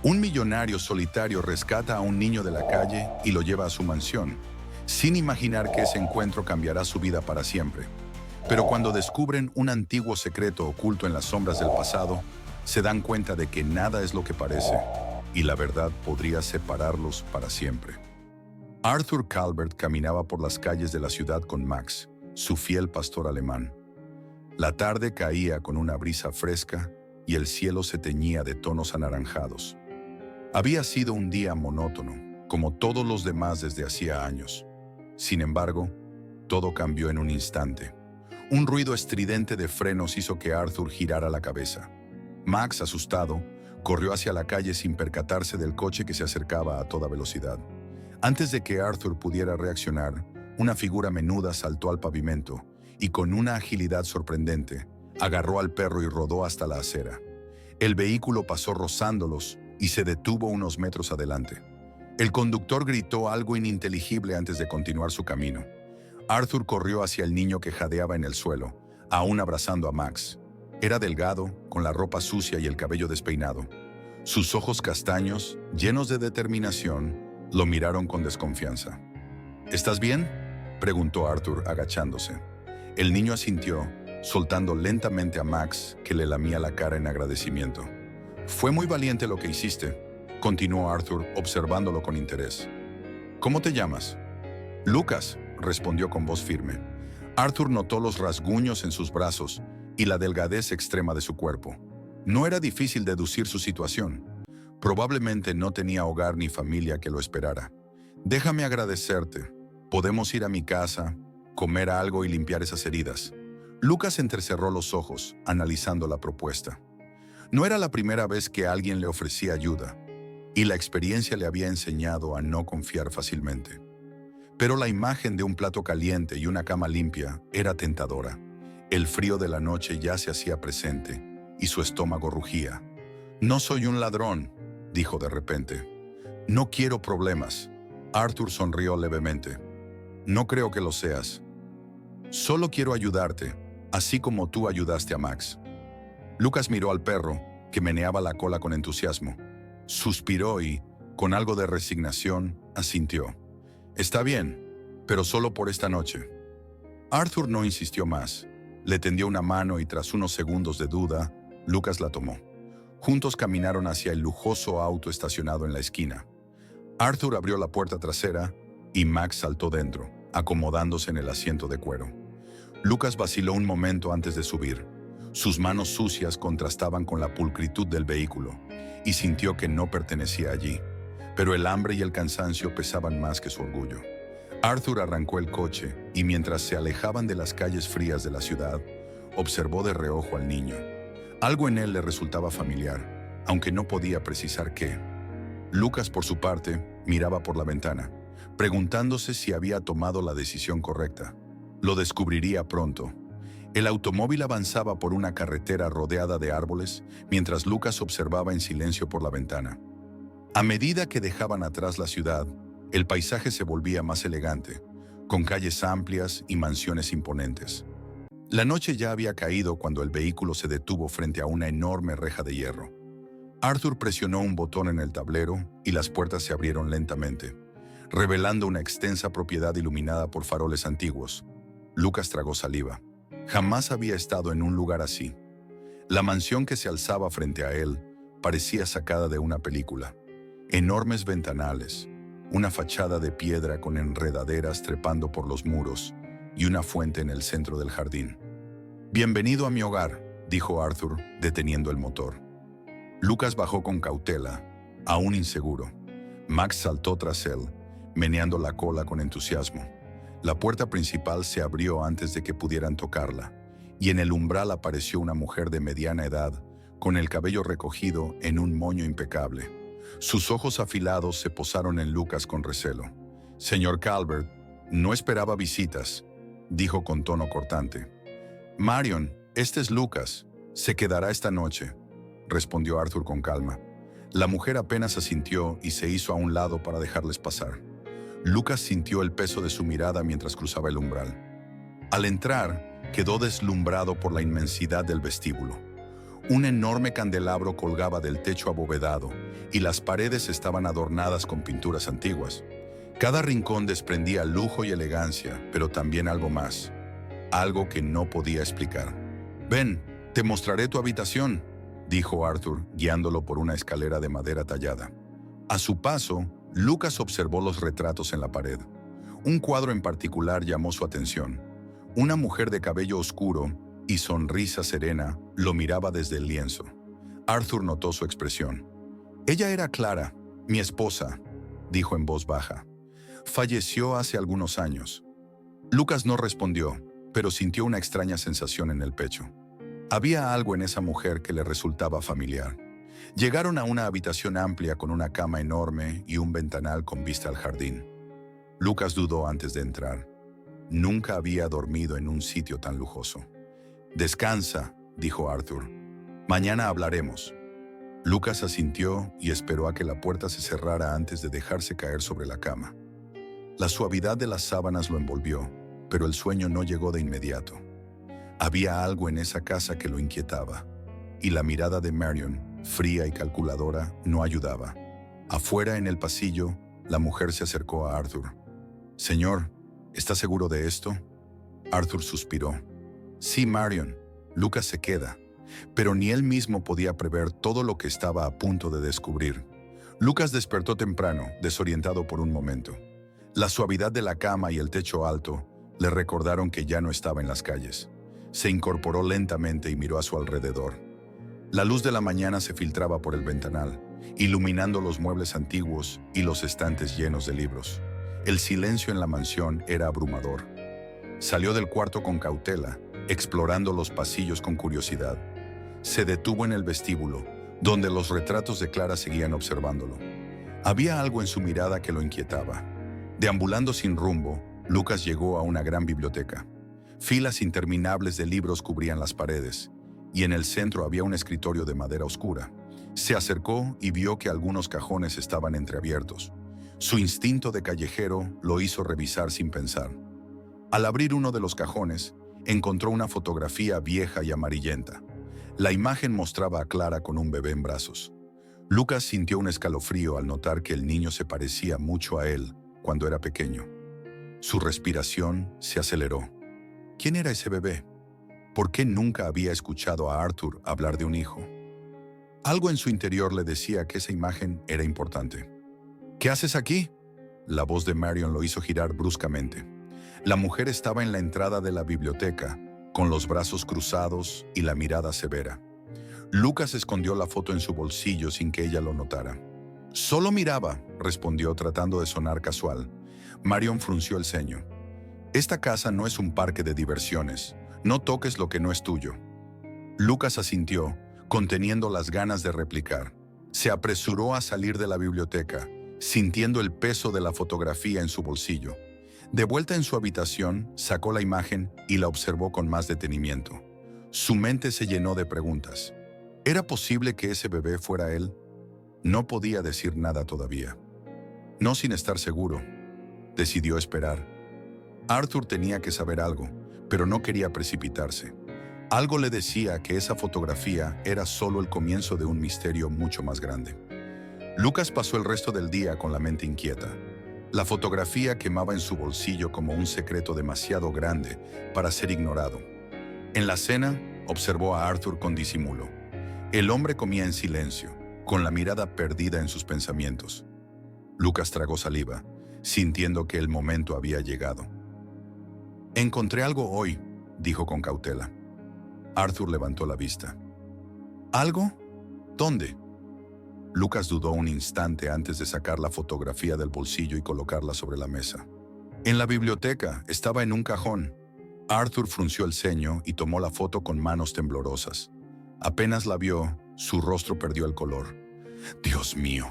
Un millonario solitario rescata a un niño de la calle y lo lleva a su mansión, sin imaginar que ese encuentro cambiará su vida para siempre. Pero cuando descubren un antiguo secreto oculto en las sombras del pasado, se dan cuenta de que nada es lo que parece, y la verdad podría separarlos para siempre. Arthur Calvert caminaba por las calles de la ciudad con Max, su fiel pastor alemán. La tarde caía con una brisa fresca y el cielo se teñía de tonos anaranjados. Había sido un día monótono, como todos los demás desde hacía años. Sin embargo, todo cambió en un instante. Un ruido estridente de frenos hizo que Arthur girara la cabeza. Max, asustado, corrió hacia la calle sin percatarse del coche que se acercaba a toda velocidad. Antes de que Arthur pudiera reaccionar, una figura menuda saltó al pavimento y con una agilidad sorprendente, agarró al perro y rodó hasta la acera. El vehículo pasó rozándolos y se detuvo unos metros adelante. El conductor gritó algo ininteligible antes de continuar su camino. Arthur corrió hacia el niño que jadeaba en el suelo, aún abrazando a Max. Era delgado, con la ropa sucia y el cabello despeinado. Sus ojos castaños, llenos de determinación, lo miraron con desconfianza. ¿Estás bien?, preguntó Arthur agachándose. El niño asintió, soltando lentamente a Max, que le lamía la cara en agradecimiento. «Fue muy valiente lo que hiciste», continuó Arthur, observándolo con interés. «¿Cómo te llamas?» «Lucas», respondió con voz firme. Arthur notó los rasguños en sus brazos y la delgadez extrema de su cuerpo. No era difícil deducir su situación. Probablemente no tenía hogar ni familia que lo esperara. «Déjame agradecerte. Podemos ir a mi casa, comer algo y limpiar esas heridas». Lucas entrecerró los ojos, analizando la propuesta. No era la primera vez que alguien le ofrecía ayuda, y la experiencia le había enseñado a no confiar fácilmente. Pero la imagen de un plato caliente y una cama limpia era tentadora. El frío de la noche ya se hacía presente, y su estómago rugía. «No soy un ladrón», dijo de repente. «No quiero problemas». Arthur sonrió levemente. «No creo que lo seas. Solo quiero ayudarte, así como tú ayudaste a Max». Lucas miró al perro, que meneaba la cola con entusiasmo. Suspiró y, con algo de resignación, asintió. «Está bien, pero solo por esta noche». Arthur no insistió más. Le tendió una mano y tras unos segundos de duda, Lucas la tomó. Juntos caminaron hacia el lujoso auto estacionado en la esquina. Arthur abrió la puerta trasera y Max saltó dentro, acomodándose en el asiento de cuero. Lucas vaciló un momento antes de subir. Sus manos sucias contrastaban con la pulcritud del vehículo y sintió que no pertenecía allí. Pero el hambre y el cansancio pesaban más que su orgullo. Arthur arrancó el coche y mientras se alejaban de las calles frías de la ciudad, observó de reojo al niño. Algo en él le resultaba familiar, aunque no podía precisar qué. Lucas, por su parte, miraba por la ventana, preguntándose si había tomado la decisión correcta. Lo descubriría pronto. El automóvil avanzaba por una carretera rodeada de árboles, mientras Lucas observaba en silencio por la ventana. A medida que dejaban atrás la ciudad, el paisaje se volvía más elegante, con calles amplias y mansiones imponentes. La noche ya había caído cuando el vehículo se detuvo frente a una enorme reja de hierro. Arthur presionó un botón en el tablero y las puertas se abrieron lentamente, revelando una extensa propiedad iluminada por faroles antiguos. Lucas tragó saliva. Jamás había estado en un lugar así. La mansión que se alzaba frente a él parecía sacada de una película. Enormes ventanales, una fachada de piedra con enredaderas trepando por los muros y una fuente en el centro del jardín. «Bienvenido a mi hogar», dijo Arthur, deteniendo el motor. Lucas bajó con cautela, aún inseguro. Max saltó tras él, meneando la cola con entusiasmo. La puerta principal se abrió antes de que pudieran tocarla, y en el umbral apareció una mujer de mediana edad, con el cabello recogido en un moño impecable. Sus ojos afilados se posaron en Lucas con recelo. «Señor Calvert, no esperaba visitas», dijo con tono cortante. «Marion, este es Lucas. Se quedará esta noche», respondió Arthur con calma. La mujer apenas asintió y se hizo a un lado para dejarles pasar. Lucas sintió el peso de su mirada mientras cruzaba el umbral. Al entrar, quedó deslumbrado por la inmensidad del vestíbulo. Un enorme candelabro colgaba del techo abovedado y las paredes estaban adornadas con pinturas antiguas. Cada rincón desprendía lujo y elegancia, pero también algo más, algo que no podía explicar. «Ven, te mostraré tu habitación», dijo Arthur, guiándolo por una escalera de madera tallada. A su paso, Lucas observó los retratos en la pared. Un cuadro en particular llamó su atención. Una mujer de cabello oscuro y sonrisa serena lo miraba desde el lienzo. Arthur notó su expresión. «Ella era Clara, mi esposa», dijo en voz baja. «Falleció hace algunos años». Lucas no respondió, pero sintió una extraña sensación en el pecho. Había algo en esa mujer que le resultaba familiar. Llegaron a una habitación amplia con una cama enorme y un ventanal con vista al jardín. Lucas dudó antes de entrar. Nunca había dormido en un sitio tan lujoso. «Descansa», dijo Arthur. «Mañana hablaremos». Lucas asintió y esperó a que la puerta se cerrara antes de dejarse caer sobre la cama. La suavidad de las sábanas lo envolvió, pero el sueño no llegó de inmediato. Había algo en esa casa que lo inquietaba, y la mirada de Marion, fría y calculadora, no ayudaba. Afuera, en el pasillo, la mujer se acercó a Arthur. «Señor, ¿está seguro de esto?» Arthur suspiró. «Sí, Marion, Lucas se queda». Pero ni él mismo podía prever todo lo que estaba a punto de descubrir. Lucas despertó temprano, desorientado por un momento. La suavidad de la cama y el techo alto le recordaron que ya no estaba en las calles. Se incorporó lentamente y miró a su alrededor. La luz de la mañana se filtraba por el ventanal, iluminando los muebles antiguos y los estantes llenos de libros. El silencio en la mansión era abrumador. Salió del cuarto con cautela, explorando los pasillos con curiosidad. Se detuvo en el vestíbulo, donde los retratos de Clara seguían observándolo. Había algo en su mirada que lo inquietaba. Deambulando sin rumbo, Lucas llegó a una gran biblioteca. Filas interminables de libros cubrían las paredes, y en el centro había un escritorio de madera oscura. Se acercó y vio que algunos cajones estaban entreabiertos. Su instinto de callejero lo hizo revisar sin pensar. Al abrir uno de los cajones, encontró una fotografía vieja y amarillenta. La imagen mostraba a Clara con un bebé en brazos. Lucas sintió un escalofrío al notar que el niño se parecía mucho a él cuando era pequeño. Su respiración se aceleró. ¿Quién era ese bebé? ¿Por qué nunca había escuchado a Arthur hablar de un hijo? Algo en su interior le decía que esa imagen era importante. «¿Qué haces aquí?», la voz de Marion lo hizo girar bruscamente. La mujer estaba en la entrada de la biblioteca, con los brazos cruzados y la mirada severa. Lucas escondió la foto en su bolsillo sin que ella lo notara. «Solo miraba», respondió tratando de sonar casual. Marion frunció el ceño. «Esta casa no es un parque de diversiones. No toques lo que no es tuyo». Lucas asintió, conteniendo las ganas de replicar. Se apresuró a salir de la biblioteca, sintiendo el peso de la fotografía en su bolsillo. De vuelta en su habitación, sacó la imagen y la observó con más detenimiento. Su mente se llenó de preguntas. ¿Era posible que ese bebé fuera él? No podía decir nada todavía. No sin estar seguro. Decidió esperar. Arthur tenía que saber algo, pero no quería precipitarse. Algo le decía que esa fotografía era solo el comienzo de un misterio mucho más grande. Lucas pasó el resto del día con la mente inquieta. La fotografía quemaba en su bolsillo como un secreto demasiado grande para ser ignorado. En la cena, observó a Arthur con disimulo. El hombre comía en silencio, con la mirada perdida en sus pensamientos. Lucas tragó saliva, sintiendo que el momento había llegado. «Encontré algo hoy», dijo con cautela. Arthur levantó la vista. «¿Algo? ¿Dónde?» Lucas dudó un instante antes de sacar la fotografía del bolsillo y colocarla sobre la mesa. «En la biblioteca, estaba en un cajón». Arthur frunció el ceño y tomó la foto con manos temblorosas. Apenas la vio, su rostro perdió el color. «Dios mío»,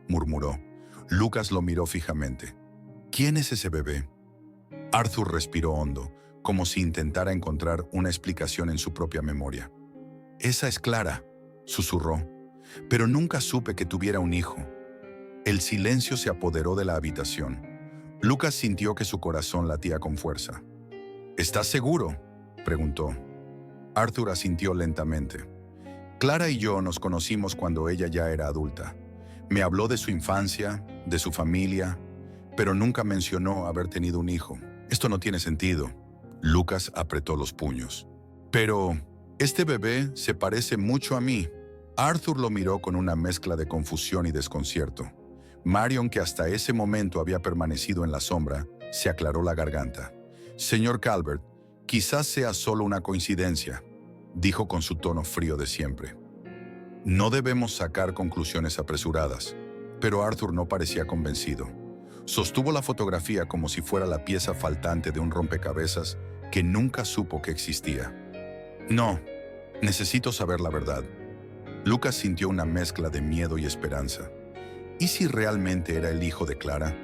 murmuró. Lucas lo miró fijamente. «¿Quién es ese bebé?» Arthur respiró hondo, como si intentara encontrar una explicación en su propia memoria. «Esa es Clara», susurró. «Pero nunca supe que tuviera un hijo». El silencio se apoderó de la habitación. Lucas sintió que su corazón latía con fuerza. «¿Estás seguro?», preguntó. Arthur asintió lentamente. Clara y yo nos conocimos cuando ella ya era adulta. Me habló de su infancia, de su familia, pero nunca mencionó haber tenido un hijo. Esto no tiene sentido. Lucas apretó los puños. Pero este bebé se parece mucho a mí. Arthur lo miró con una mezcla de confusión y desconcierto. Marion, que hasta ese momento había permanecido en la sombra, se aclaró la garganta. Señor Calvert, quizás sea solo una coincidencia, dijo con su tono frío de siempre. No debemos sacar conclusiones apresuradas, pero Arthur no parecía convencido. Sostuvo la fotografía como si fuera la pieza faltante de un rompecabezas que nunca supo que existía. No, necesito saber la verdad. Lucas sintió una mezcla de miedo y esperanza. ¿Y si realmente era el hijo de Clara?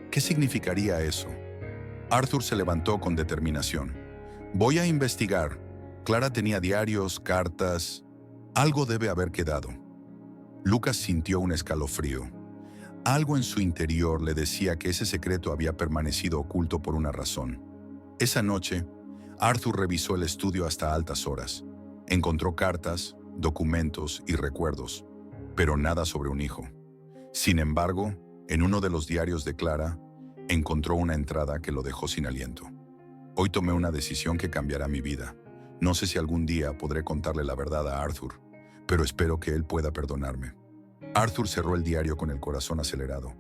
¿Qué significaría eso? Arthur se levantó con determinación. Voy a investigar. Clara tenía diarios, cartas. Algo debe haber quedado. Lucas sintió un escalofrío. Algo en su interior le decía que ese secreto había permanecido oculto por una razón. Esa noche, Arthur revisó el estudio hasta altas horas. Encontró cartas, documentos y recuerdos, pero nada sobre un hijo. Sin embargo, en uno de los diarios de Clara, encontró una entrada que lo dejó sin aliento. Hoy tomé una decisión que cambiará mi vida. No sé si algún día podré contarle la verdad a Arthur, pero espero que él pueda perdonarme. Arthur cerró el diario con el corazón acelerado.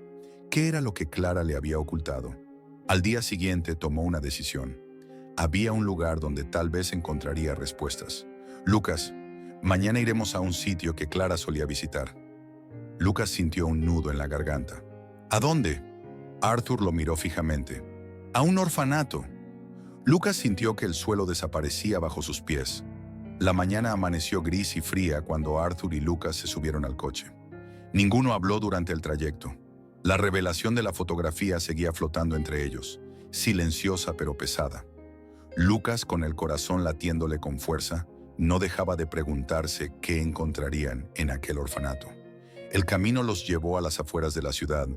¿Qué era lo que Clara le había ocultado? Al día siguiente tomó una decisión. Había un lugar donde tal vez encontraría respuestas. Lucas, mañana iremos a un sitio que Clara solía visitar. Lucas sintió un nudo en la garganta. ¿A dónde? Arthur lo miró fijamente. A un orfanato. Lucas sintió que el suelo desaparecía bajo sus pies. La mañana amaneció gris y fría cuando Arthur y Lucas se subieron al coche. Ninguno habló durante el trayecto. La revelación de la fotografía seguía flotando entre ellos, silenciosa pero pesada. Lucas, con el corazón latiéndole con fuerza, no dejaba de preguntarse qué encontrarían en aquel orfanato. El camino los llevó a las afueras de la ciudad,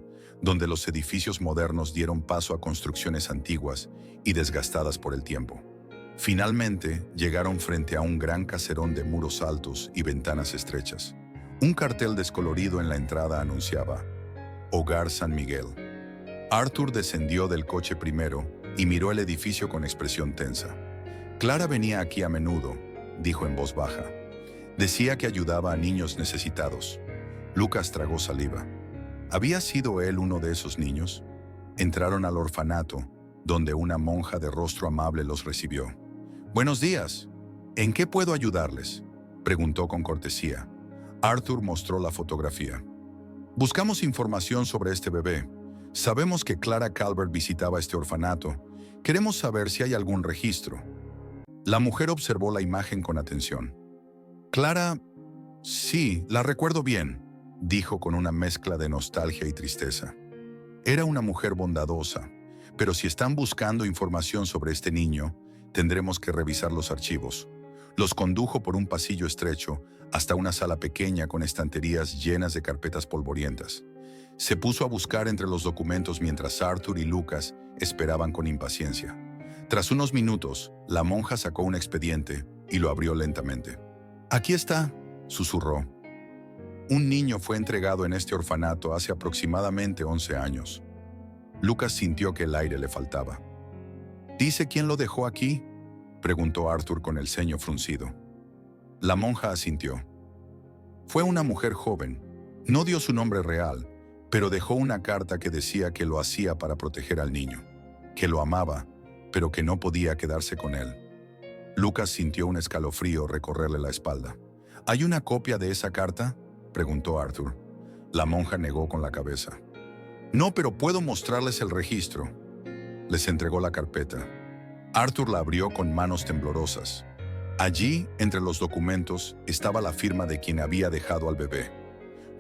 donde los edificios modernos dieron paso a construcciones antiguas y desgastadas por el tiempo. Finalmente, llegaron frente a un gran caserón de muros altos y ventanas estrechas. Un cartel descolorido en la entrada anunciaba Hogar San Miguel. Arthur descendió del coche primero y miró el edificio con expresión tensa. Clara venía aquí a menudo, dijo en voz baja. Decía que ayudaba a niños necesitados. Lucas tragó saliva. ¿Había sido él uno de esos niños? Entraron al orfanato, donde una monja de rostro amable los recibió. «Buenos días. ¿En qué puedo ayudarles?», preguntó con cortesía. Arthur mostró la fotografía. «Buscamos información sobre este bebé. Sabemos que Clara Calvert visitaba este orfanato. Queremos saber si hay algún registro». La mujer observó la imagen con atención. «Clara, sí, la recuerdo bien», dijo con una mezcla de nostalgia y tristeza. Era una mujer bondadosa, pero si están buscando información sobre este niño, tendremos que revisar los archivos. Los condujo por un pasillo estrecho hasta una sala pequeña con estanterías llenas de carpetas polvorientas. Se puso a buscar entre los documentos mientras Arthur y Lucas esperaban con impaciencia. Tras unos minutos, la monja sacó un expediente y lo abrió lentamente. «Aquí está», susurró. «Un niño fue entregado en este orfanato hace aproximadamente 11 años». Lucas sintió que el aire le faltaba. «¿Dice quién lo dejó aquí?», preguntó Arthur con el ceño fruncido. La monja asintió. «Fue una mujer joven. No dio su nombre real, pero dejó una carta que decía que lo hacía para proteger al niño, que lo amaba, pero que no podía quedarse con él». Lucas sintió un escalofrío recorrerle la espalda. «¿Hay una copia de esa carta?», preguntó Arthur. La monja negó con la cabeza. «No, pero puedo mostrarles el registro». Les entregó la carpeta. Arthur la abrió con manos temblorosas. Allí, entre los documentos, estaba la firma de quien había dejado al bebé.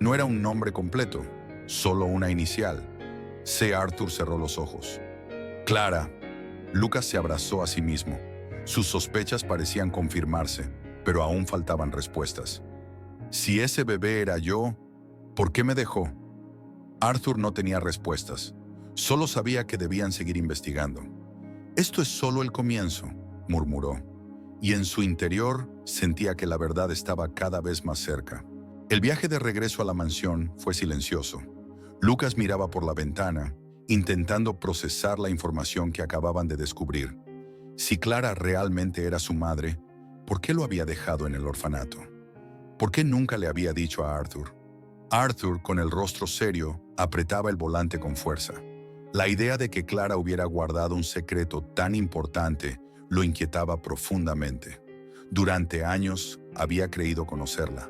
No era un nombre completo, solo una inicial. C. Arthur cerró los ojos. «Clara». Lucas se abrazó a sí mismo. Sus sospechas parecían confirmarse, pero aún faltaban respuestas. «Si ese bebé era yo, ¿por qué me dejó?». Arthur no tenía respuestas. Solo sabía que debían seguir investigando. «Esto es solo el comienzo», murmuró. y en su interior sentía que la verdad estaba cada vez más cerca. El viaje de regreso a la mansión fue silencioso. Lucas miraba por la ventana, intentando procesar la información que acababan de descubrir. Si Clara realmente era su madre, ¿por qué lo había dejado en el orfanato? ¿Por qué nunca le había dicho a Arthur? Arthur, con el rostro serio, apretaba el volante con fuerza. La idea de que Clara hubiera guardado un secreto tan importante lo inquietaba profundamente. Durante años había creído conocerla,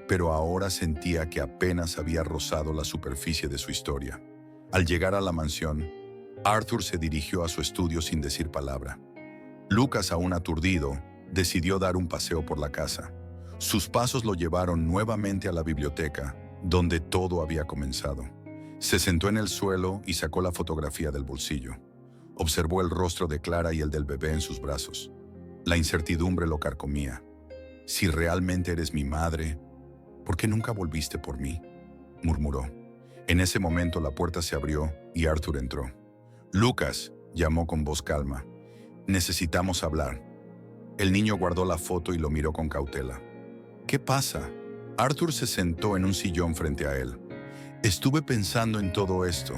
pero ahora sentía que apenas había rozado la superficie de su historia. Al llegar a la mansión, Arthur se dirigió a su estudio sin decir palabra. Lucas, aún aturdido, decidió dar un paseo por la casa. Sus pasos lo llevaron nuevamente a la biblioteca, donde todo había comenzado. Se sentó en el suelo y sacó la fotografía del bolsillo. Observó el rostro de Clara y el del bebé en sus brazos. La incertidumbre lo carcomía. Si realmente eres mi madre, ¿por qué nunca volviste por mí?, murmuró. En ese momento la puerta se abrió y Arthur entró. Lucas, llamó con voz calma. Necesitamos hablar. El niño guardó la foto y lo miró con cautela. ¿Qué pasa? Arthur se sentó en un sillón frente a él. Estuve pensando en todo esto.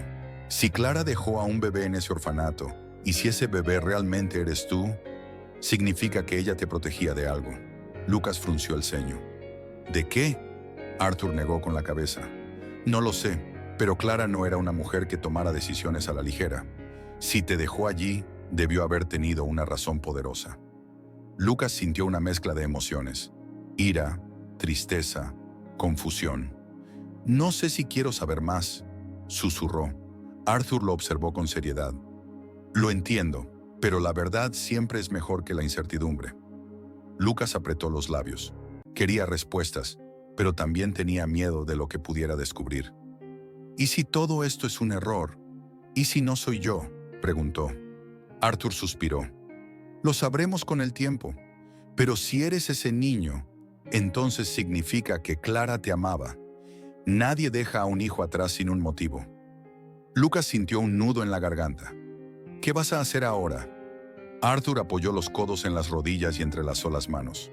Si Clara dejó a un bebé en ese orfanato, y si ese bebé realmente eres tú, significa que ella te protegía de algo. Lucas frunció el ceño. ¿De qué? Arthur negó con la cabeza. No lo sé, pero Clara no era una mujer que tomara decisiones a la ligera. Si te dejó allí, debió haber tenido una razón poderosa. Lucas sintió una mezcla de emociones: ira, tristeza, confusión. No sé si quiero saber más, susurró. Arthur lo observó con seriedad. Lo entiendo, pero la verdad siempre es mejor que la incertidumbre. Lucas apretó los labios. Quería respuestas, pero también tenía miedo de lo que pudiera descubrir. ¿Y si todo esto es un error? ¿Y si no soy yo?, preguntó. Arthur suspiró. Lo sabremos con el tiempo, pero si eres ese niño, entonces significa que Clara te amaba. Nadie deja a un hijo atrás sin un motivo. Lucas sintió un nudo en la garganta. ¿Qué vas a hacer ahora? Arthur apoyó los codos en las rodillas y entrelazó las manos.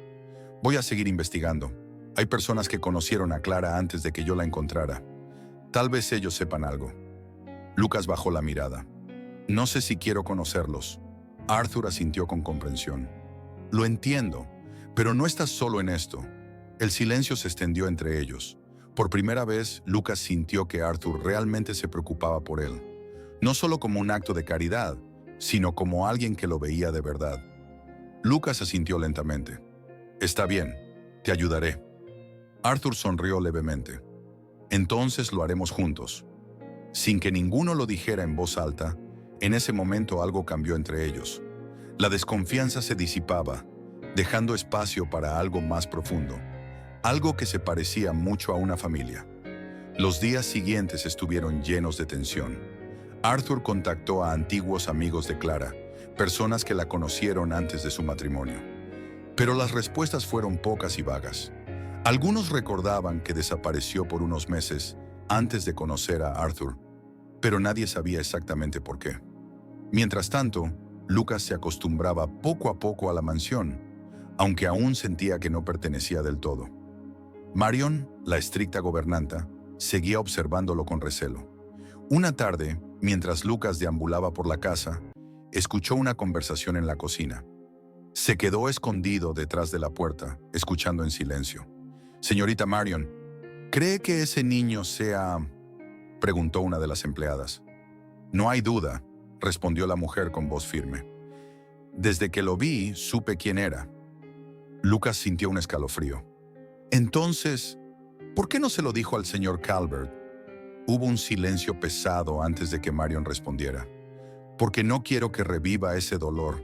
Voy a seguir investigando. Hay personas que conocieron a Clara antes de que yo la encontrara. Tal vez ellos sepan algo. Lucas bajó la mirada. No sé si quiero conocerlos. Arthur asintió con comprensión. Lo entiendo, pero no estás solo en esto. El silencio se extendió entre ellos. Por primera vez, Lucas sintió que Arthur realmente se preocupaba por él. No solo como un acto de caridad, sino como alguien que lo veía de verdad. Lucas asintió lentamente. Está bien, te ayudaré. Arthur sonrió levemente. Entonces lo haremos juntos. Sin que ninguno lo dijera en voz alta, en ese momento algo cambió entre ellos. La desconfianza se disipaba, dejando espacio para algo más profundo. Algo que se parecía mucho a una familia. Los días siguientes estuvieron llenos de tensión. Arthur contactó a antiguos amigos de Clara, personas que la conocieron antes de su matrimonio. Pero las respuestas fueron pocas y vagas. Algunos recordaban que desapareció por unos meses antes de conocer a Arthur, pero nadie sabía exactamente por qué. Mientras tanto, Lucas se acostumbraba poco a poco a la mansión, aunque aún sentía que no pertenecía del todo. Marion, la estricta gobernanta, seguía observándolo con recelo. Una tarde, mientras Lucas deambulaba por la casa, escuchó una conversación en la cocina. Se quedó escondido detrás de la puerta, escuchando en silencio. «Señorita Marion, ¿cree que ese niño sea...?», preguntó una de las empleadas. «No hay duda», respondió la mujer con voz firme. «Desde que lo vi, supe quién era». Lucas sintió un escalofrío. «Entonces, ¿por qué no se lo dijo al señor Calvert?». Hubo un silencio pesado antes de que Marion respondiera. «Porque no quiero que reviva ese dolor.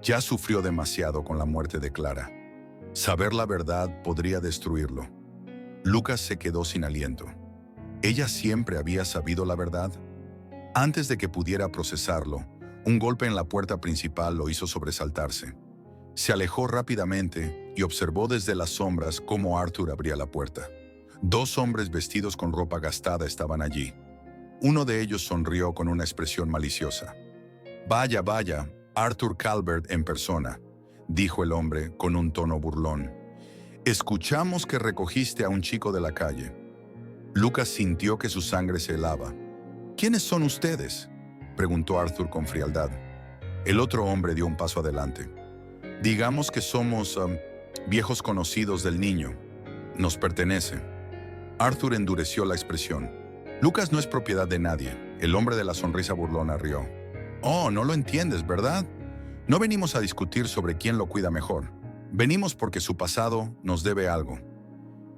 Ya sufrió demasiado con la muerte de Clara. Saber la verdad podría destruirlo». Lucas se quedó sin aliento. ¿Ella siempre había sabido la verdad? Antes de que pudiera procesarlo, un golpe en la puerta principal lo hizo sobresaltarse. Se alejó rápidamente y observó desde las sombras cómo Arthur abría la puerta. Dos hombres vestidos con ropa gastada estaban allí. Uno de ellos sonrió con una expresión maliciosa. «Vaya, vaya, Arthur Calvert en persona. dijo el hombre con un tono burlón. Escuchamos que recogiste a un chico de la calle. Lucas sintió que su sangre se helaba. ¿Quiénes son ustedes?, preguntó Arthur con frialdad. El otro hombre dio un paso adelante. Digamos que somos viejos conocidos del niño. Nos pertenece. Arthur endureció la expresión. Lucas no es propiedad de nadie. El hombre de la sonrisa burlona rió. Oh, no lo entiendes, ¿verdad? No venimos a discutir sobre quién lo cuida mejor. Venimos porque su pasado nos debe algo.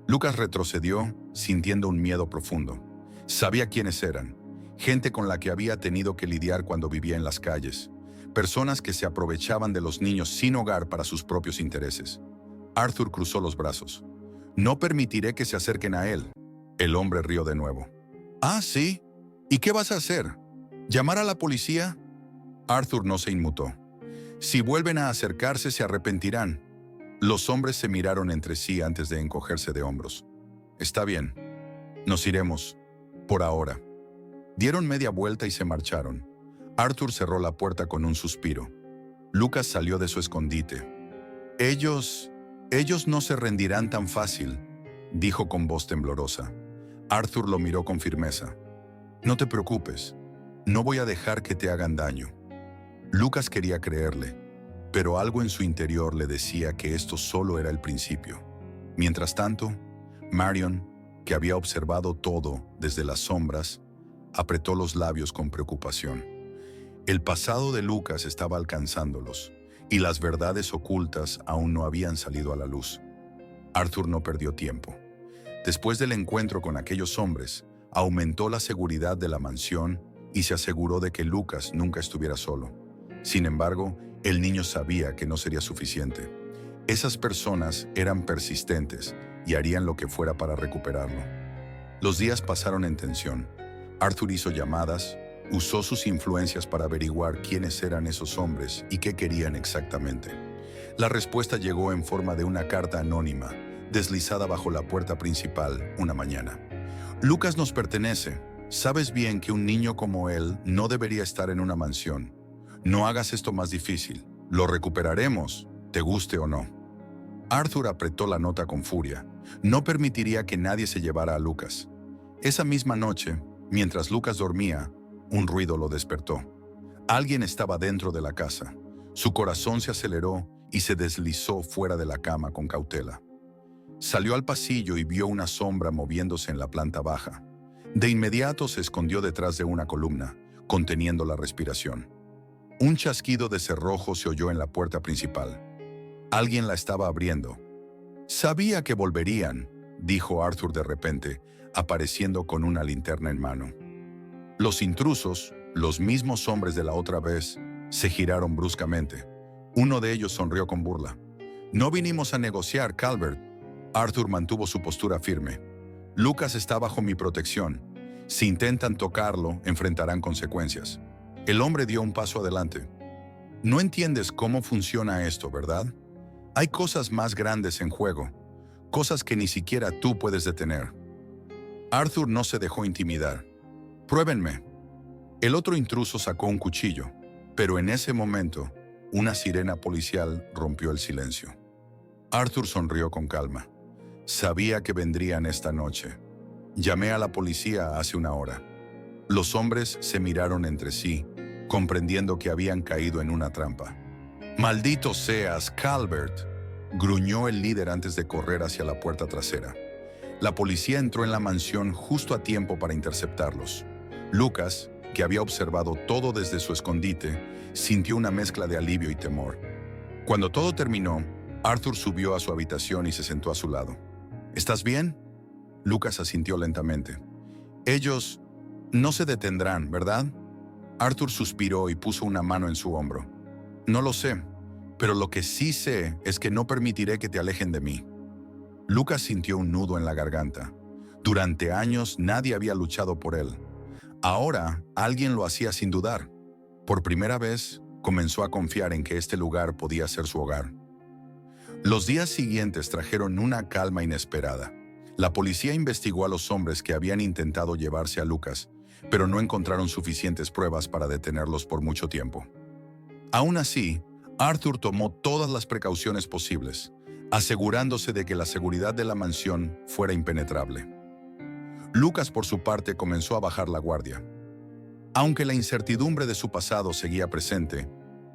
Lucas retrocedió, sintiendo un miedo profundo. Sabía quiénes eran. Gente con la que había tenido que lidiar cuando vivía en las calles. Personas que se aprovechaban de los niños sin hogar para sus propios intereses. Arthur cruzó los brazos. No permitiré que se acerquen a él. El hombre rió de nuevo. Ah, ¿sí? ¿Y qué vas a hacer? ¿Llamar a la policía? Arthur no se inmutó. Si vuelven a acercarse, se arrepentirán. Los hombres se miraron entre sí antes de encogerse de hombros. Está bien. Nos iremos. Por ahora. Dieron media vuelta y se marcharon. Arthur cerró la puerta con un suspiro. Lucas salió de su escondite. Ellos no se rendirán tan fácil, dijo con voz temblorosa. Arthur lo miró con firmeza. No te preocupes. No voy a dejar que te hagan daño. Lucas quería creerle, pero algo en su interior le decía que esto solo era el principio. Mientras tanto, Marion, que había observado todo desde las sombras, apretó los labios con preocupación. El pasado de Lucas estaba alcanzándolos, y las verdades ocultas aún no habían salido a la luz. Arthur no perdió tiempo. Después del encuentro con aquellos hombres, aumentó la seguridad de la mansión y se aseguró de que Lucas nunca estuviera solo. Sin embargo, el niño sabía que no sería suficiente. Esas personas eran persistentes y harían lo que fuera para recuperarlo. Los días pasaron en tensión. Arthur hizo llamadas, usó sus influencias para averiguar quiénes eran esos hombres y qué querían exactamente. La respuesta llegó en forma de una carta anónima, deslizada bajo la puerta principal una mañana. Lucas nos pertenece. Sabes bien que un niño como él no debería estar en una mansión. No hagas esto más difícil. Lo recuperaremos, te guste o no. Arthur apretó la nota con furia. No permitiría que nadie se llevara a Lucas. Esa misma noche, mientras Lucas dormía, un ruido lo despertó. Alguien estaba dentro de la casa. Su corazón se aceleró y se deslizó fuera de la cama con cautela. Salió al pasillo y vio una sombra moviéndose en la planta baja. De inmediato se escondió detrás de una columna, conteniendo la respiración. Un chasquido de cerrojo se oyó en la puerta principal. Alguien la estaba abriendo. Sabía que volverían, dijo Arthur de repente, apareciendo con una linterna en mano. Los intrusos, los mismos hombres de la otra vez, se giraron bruscamente. Uno de ellos sonrió con burla. No vinimos a negociar, Calvert. Arthur mantuvo su postura firme. Lucas está bajo mi protección. Si intentan tocarlo, enfrentarán consecuencias. El hombre dio un paso adelante. No entiendes cómo funciona esto, ¿verdad? Hay cosas más grandes en juego, cosas que ni siquiera tú puedes detener. Arthur no se dejó intimidar. Pruébenme. El otro intruso sacó un cuchillo, pero en ese momento, una sirena policial rompió el silencio. Arthur sonrió con calma. Sabía que vendrían esta noche. Llamé a la policía hace una hora. Los hombres se miraron entre sí, comprendiendo que habían caído en una trampa. «Maldito seas, Calvert», gruñó el líder antes de correr hacia la puerta trasera. La policía entró en la mansión justo a tiempo para interceptarlos. Lucas, que había observado todo desde su escondite, sintió una mezcla de alivio y temor. Cuando todo terminó, Arthur subió a su habitación y se sentó a su lado. «¿Estás bien?» Lucas asintió lentamente. «Ellos no se detendrán, ¿verdad?» Arthur suspiró y puso una mano en su hombro. «No lo sé, pero lo que sí sé es que no permitiré que te alejen de mí». Lucas sintió un nudo en la garganta. Durante años nadie había luchado por él. Ahora alguien lo hacía sin dudar. Por primera vez comenzó a confiar en que este lugar podía ser su hogar. Los días siguientes trajeron una calma inesperada. La policía investigó a los hombres que habían intentado llevarse a Lucas, pero no encontraron suficientes pruebas para detenerlos por mucho tiempo. Aún así, Arthur tomó todas las precauciones posibles, asegurándose de que la seguridad de la mansión fuera impenetrable. Lucas, por su parte, comenzó a bajar la guardia. Aunque la incertidumbre de su pasado seguía presente,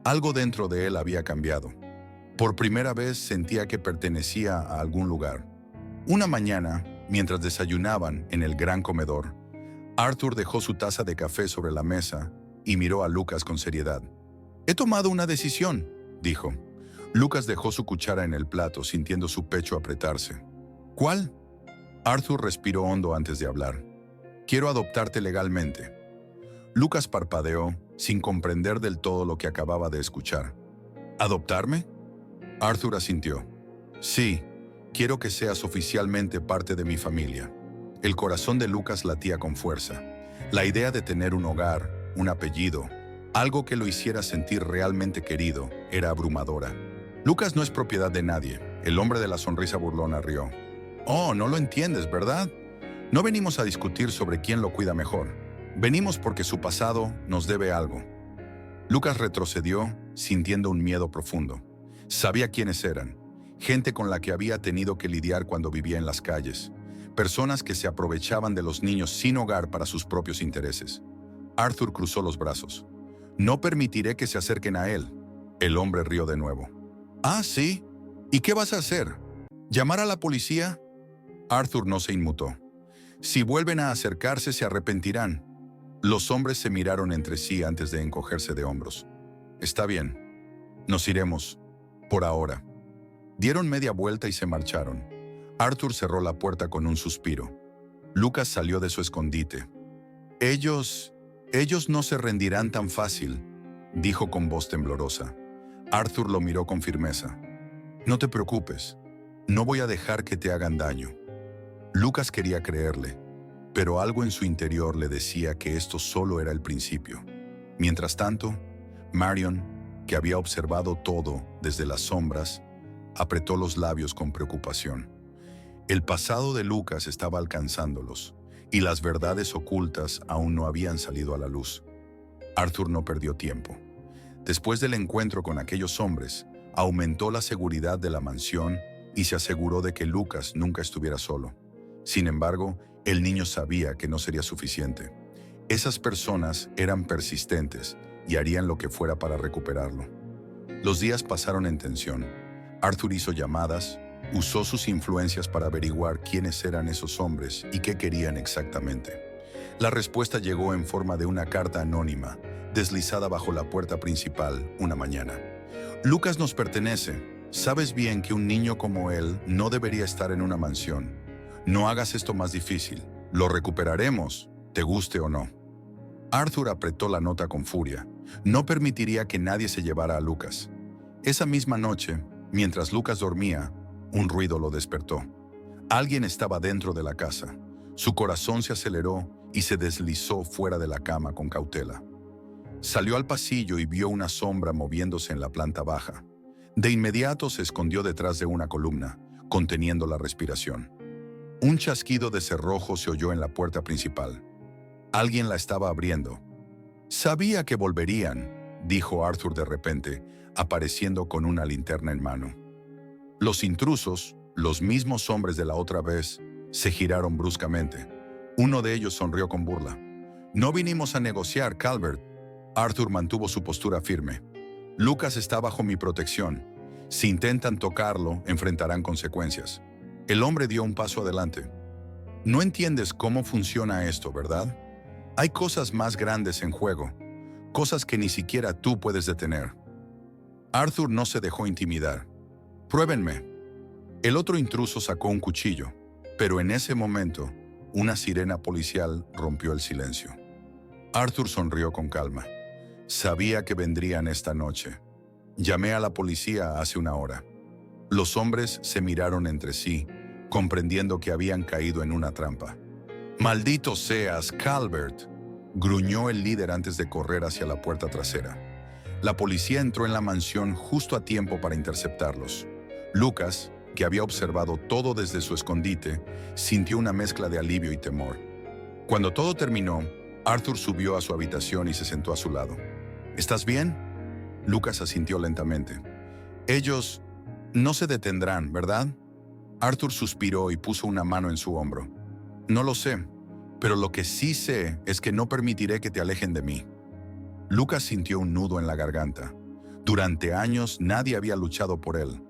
algo dentro de él había cambiado. Por primera vez sentía que pertenecía a algún lugar. Una mañana, mientras desayunaban en el gran comedor, Arthur dejó su taza de café sobre la mesa y miró a Lucas con seriedad. «He tomado una decisión», dijo. Lucas dejó su cuchara en el plato, sintiendo su pecho apretarse. «¿Cuál?» Arthur respiró hondo antes de hablar. «Quiero adoptarte legalmente». Lucas parpadeó, sin comprender del todo lo que acababa de escuchar. «¿Adoptarme?» Arthur asintió. «Sí, quiero que seas oficialmente parte de mi familia». El corazón de Lucas latía con fuerza. La idea de tener un hogar, un apellido, algo que lo hiciera sentir realmente querido, era abrumadora. «Lucas no es propiedad de nadie», el hombre de la sonrisa burlona rió. «Oh, no lo entiendes, ¿verdad? No venimos a discutir sobre quién lo cuida mejor. Venimos porque su pasado nos debe algo». Lucas retrocedió, sintiendo un miedo profundo. Sabía quiénes eran, gente con la que había tenido que lidiar cuando vivía en las calles, personas que se aprovechaban de los niños sin hogar para sus propios intereses. Arthur cruzó los brazos. «No permitiré que se acerquen a él». El hombre rió de nuevo. «Ah, sí. ¿Y qué vas a hacer? ¿Llamar a la policía?» Arthur no se inmutó. «Si vuelven a acercarse, se arrepentirán». Los hombres se miraron entre sí antes de encogerse de hombros. «Está bien. Nos iremos. Por ahora». Dieron media vuelta y se marcharon. Arthur cerró la puerta con un suspiro. Lucas salió de su escondite. Ellos no se rendirán tan fácil», dijo con voz temblorosa. Arthur lo miró con firmeza. «No te preocupes. No voy a dejar que te hagan daño». Lucas quería creerle, pero algo en su interior le decía que esto solo era el principio. Mientras tanto, Marion, que había observado todo desde las sombras, apretó los labios con preocupación. El pasado de Lucas estaba alcanzándolos, y las verdades ocultas aún no habían salido a la luz. Arthur no perdió tiempo. Después del encuentro con aquellos hombres, aumentó la seguridad de la mansión y se aseguró de que Lucas nunca estuviera solo. Sin embargo, el niño sabía que no sería suficiente. Esas personas eran persistentes y harían lo que fuera para recuperarlo. Los días pasaron en tensión. Arthur hizo llamadas, usó sus influencias para averiguar quiénes eran esos hombres y qué querían exactamente. La respuesta llegó en forma de una carta anónima, deslizada bajo la puerta principal una mañana. «Lucas nos pertenece. Sabes bien que un niño como él no debería estar en una mansión. No hagas esto más difícil. Lo recuperaremos, te guste o no». Arthur apretó la nota con furia. No permitiría que nadie se llevara a Lucas. Esa misma noche, mientras Lucas dormía, un ruido lo despertó. Alguien estaba dentro de la casa. Su corazón se aceleró y se deslizó fuera de la cama con cautela. Salió al pasillo y vio una sombra moviéndose en la planta baja. De inmediato se escondió detrás de una columna, conteniendo la respiración. Un chasquido de cerrojo se oyó en la puerta principal. Alguien la estaba abriendo. «Sabía que volverían», dijo Arthur de repente, apareciendo con una linterna en mano. Los intrusos, los mismos hombres de la otra vez, se giraron bruscamente. Uno de ellos sonrió con burla. «No vinimos a negociar, Calvert». Arthur mantuvo su postura firme. «Lucas está bajo mi protección. Si intentan tocarlo, enfrentarán consecuencias». El hombre dio un paso adelante. «No entiendes cómo funciona esto, ¿verdad? Hay cosas más grandes en juego, cosas que ni siquiera tú puedes detener». Arthur no se dejó intimidar. «Pruébenme». El otro intruso sacó un cuchillo, pero en ese momento, una sirena policial rompió el silencio. Arthur sonrió con calma. Sabía que vendrían esta noche. «Llamé a la policía hace una hora». Los hombres se miraron entre sí, comprendiendo que habían caído en una trampa. «Maldito seas, Calvert», gruñó el líder antes de correr hacia la puerta trasera. La policía entró en la mansión justo a tiempo para interceptarlos. Lucas, que había observado todo desde su escondite, sintió una mezcla de alivio y temor. Cuando todo terminó, Arthur subió a su habitación y se sentó a su lado. «¿Estás bien?». Lucas asintió lentamente. Ellos no se detendrán, ¿verdad? Arthur suspiró y puso una mano en su hombro. No lo sé, pero lo que sí sé es que no permitiré que te alejen de mí. Lucas sintió un nudo en la garganta. Durante años nadie había luchado por él.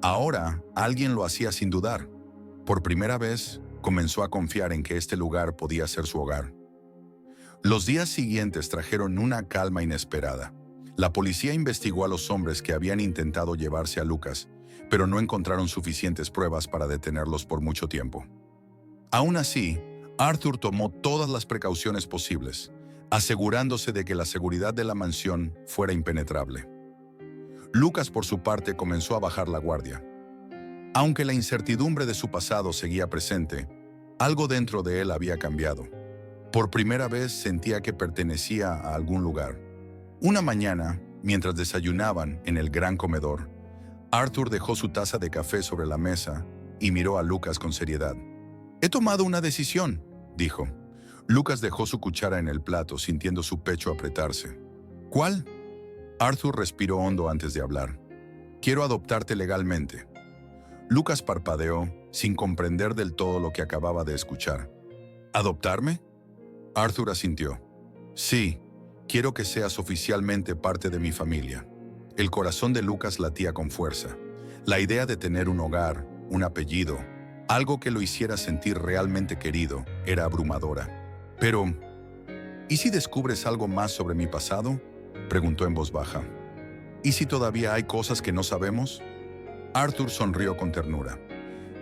Ahora alguien lo hacía sin dudar. Por primera vez comenzó a confiar en que este lugar podía ser su hogar. Los días siguientes trajeron una calma inesperada. La policía investigó a los hombres que habían intentado llevarse a Lucas, pero no encontraron suficientes pruebas para detenerlos por mucho tiempo. Aún así, Arthur tomó todas las precauciones posibles, asegurándose de que la seguridad de la mansión fuera impenetrable. Lucas, por su parte, comenzó a bajar la guardia. Aunque la incertidumbre de su pasado seguía presente, algo dentro de él había cambiado. Por primera vez sentía que pertenecía a algún lugar. Una mañana, mientras desayunaban en el gran comedor, Arthur dejó su taza de café sobre la mesa y miró a Lucas con seriedad. «He tomado una decisión», dijo. Lucas dejó su cuchara en el plato, sintiendo su pecho apretarse. «¿Cuál?» Arthur respiró hondo antes de hablar. «Quiero adoptarte legalmente». Lucas parpadeó, sin comprender del todo lo que acababa de escuchar. «¿Adoptarme?» Arthur asintió. «Sí, quiero que seas oficialmente parte de mi familia». El corazón de Lucas latía con fuerza. La idea de tener un hogar, un apellido, algo que lo hiciera sentir realmente querido, era abrumadora. «Pero, ¿y si descubres algo más sobre mi pasado?», preguntó en voz baja. «¿Y si todavía hay cosas que no sabemos?». Arthur sonrió con ternura.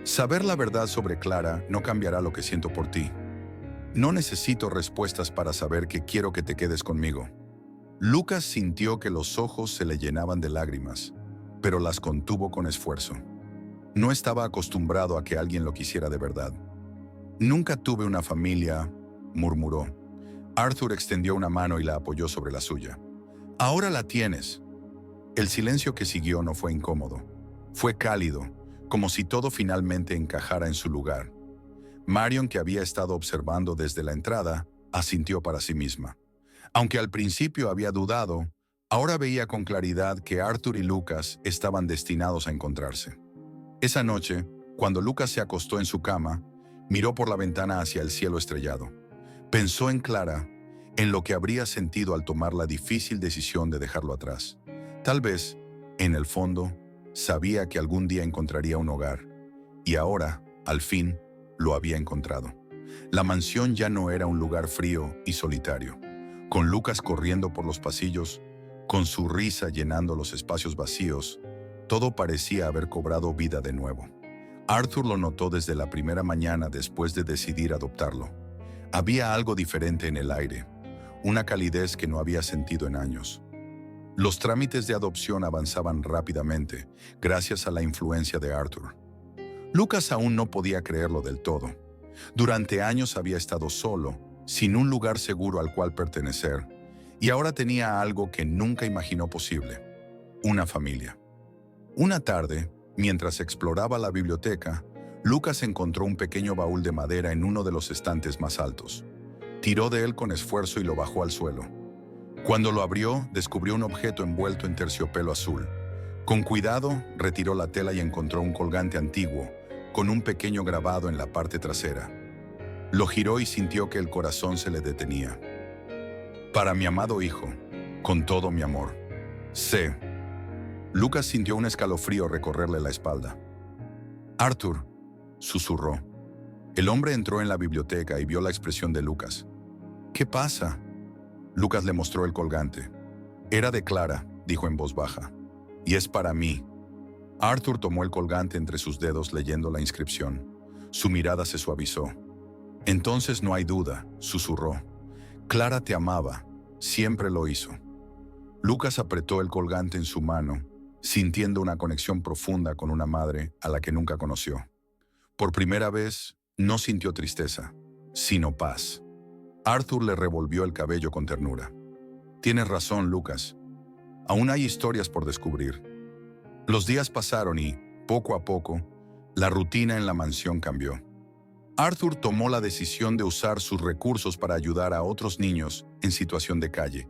«Saber la verdad sobre Clara no cambiará lo que siento por ti. No necesito respuestas para saber que quiero que te quedes conmigo». Lucas sintió que los ojos se le llenaban de lágrimas, pero las contuvo con esfuerzo. No estaba acostumbrado a que alguien lo quisiera de verdad. «Nunca tuve una familia», murmuró. Arthur extendió una mano y la apoyó sobre la suya. «Ahora la tienes». El silencio que siguió no fue incómodo. Fue cálido, como si todo finalmente encajara en su lugar. Marion, que había estado observando desde la entrada, asintió para sí misma. Aunque al principio había dudado, ahora veía con claridad que Arthur y Lucas estaban destinados a encontrarse. Esa noche, cuando Lucas se acostó en su cama, miró por la ventana hacia el cielo estrellado. Pensó en Clara, en lo que habría sentido al tomar la difícil decisión de dejarlo atrás. Tal vez, en el fondo, sabía que algún día encontraría un hogar, y ahora, al fin, lo había encontrado. La mansión ya no era un lugar frío y solitario. Con Lucas corriendo por los pasillos, con su risa llenando los espacios vacíos, todo parecía haber cobrado vida de nuevo. Arthur lo notó desde la primera mañana después de decidir adoptarlo. Había algo diferente en el aire, una calidez que no había sentido en años. Los trámites de adopción avanzaban rápidamente, gracias a la influencia de Arthur. Lucas aún no podía creerlo del todo. Durante años había estado solo, sin un lugar seguro al cual pertenecer, y ahora tenía algo que nunca imaginó posible: una familia. Una tarde, mientras exploraba la biblioteca, Lucas encontró un pequeño baúl de madera en uno de los estantes más altos. Tiró de él con esfuerzo y lo bajó al suelo. Cuando lo abrió, descubrió un objeto envuelto en terciopelo azul. Con cuidado, retiró la tela y encontró un colgante antiguo, con un pequeño grabado en la parte trasera. Lo giró y sintió que el corazón se le detenía. «Para mi amado hijo, con todo mi amor. C». Lucas sintió un escalofrío recorrerle la espalda. «Arthur», susurró. El hombre entró en la biblioteca y vio la expresión de Lucas. «¿Qué pasa?». Lucas le mostró el colgante. «Era de Clara», dijo en voz baja. «Y es para mí». Arthur tomó el colgante entre sus dedos leyendo la inscripción. Su mirada se suavizó. «Entonces no hay duda», susurró. «Clara te amaba, siempre lo hizo». Lucas apretó el colgante en su mano, sintiendo una conexión profunda con una madre a la que nunca conoció. Por primera vez, no sintió tristeza, sino paz. Arthur le revolvió el cabello con ternura. «Tienes razón, Lucas. Aún hay historias por descubrir». Los días pasaron y, poco a poco, la rutina en la mansión cambió. Arthur tomó la decisión de usar sus recursos para ayudar a otros niños en situación de calle.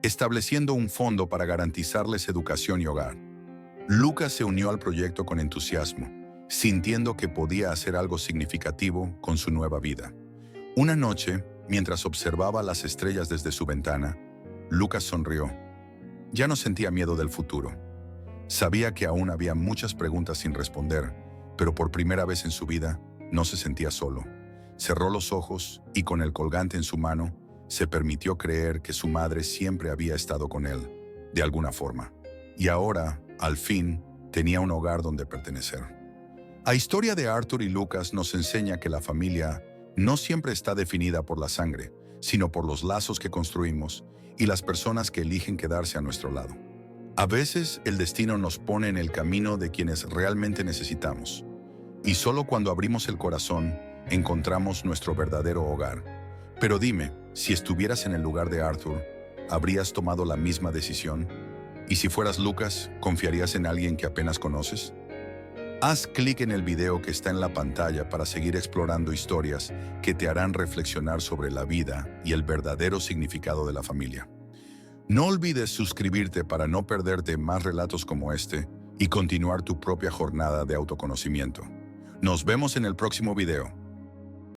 estableciendo un fondo para garantizarles educación y hogar. Lucas se unió al proyecto con entusiasmo, sintiendo que podía hacer algo significativo con su nueva vida. Una noche, mientras observaba las estrellas desde su ventana, Lucas sonrió. Ya no sentía miedo del futuro. Sabía que aún había muchas preguntas sin responder, pero por primera vez en su vida no se sentía solo. Cerró los ojos y con el colgante en su mano, se permitió creer que su madre siempre había estado con él, de alguna forma. Y ahora, al fin, tenía un hogar donde pertenecer. La historia de Arthur y Lucas nos enseña que la familia no siempre está definida por la sangre, sino por los lazos que construimos y las personas que eligen quedarse a nuestro lado. A veces el destino nos pone en el camino de quienes realmente necesitamos, y solo cuando abrimos el corazón encontramos nuestro verdadero hogar. Pero dime, si estuvieras en el lugar de Arthur, ¿habrías tomado la misma decisión? Y si fueras Lucas, ¿confiarías en alguien que apenas conoces? Haz clic en el video que está en la pantalla para seguir explorando historias que te harán reflexionar sobre la vida y el verdadero significado de la familia. No olvides suscribirte para no perderte más relatos como este y continuar tu propia jornada de autoconocimiento. Nos vemos en el próximo video.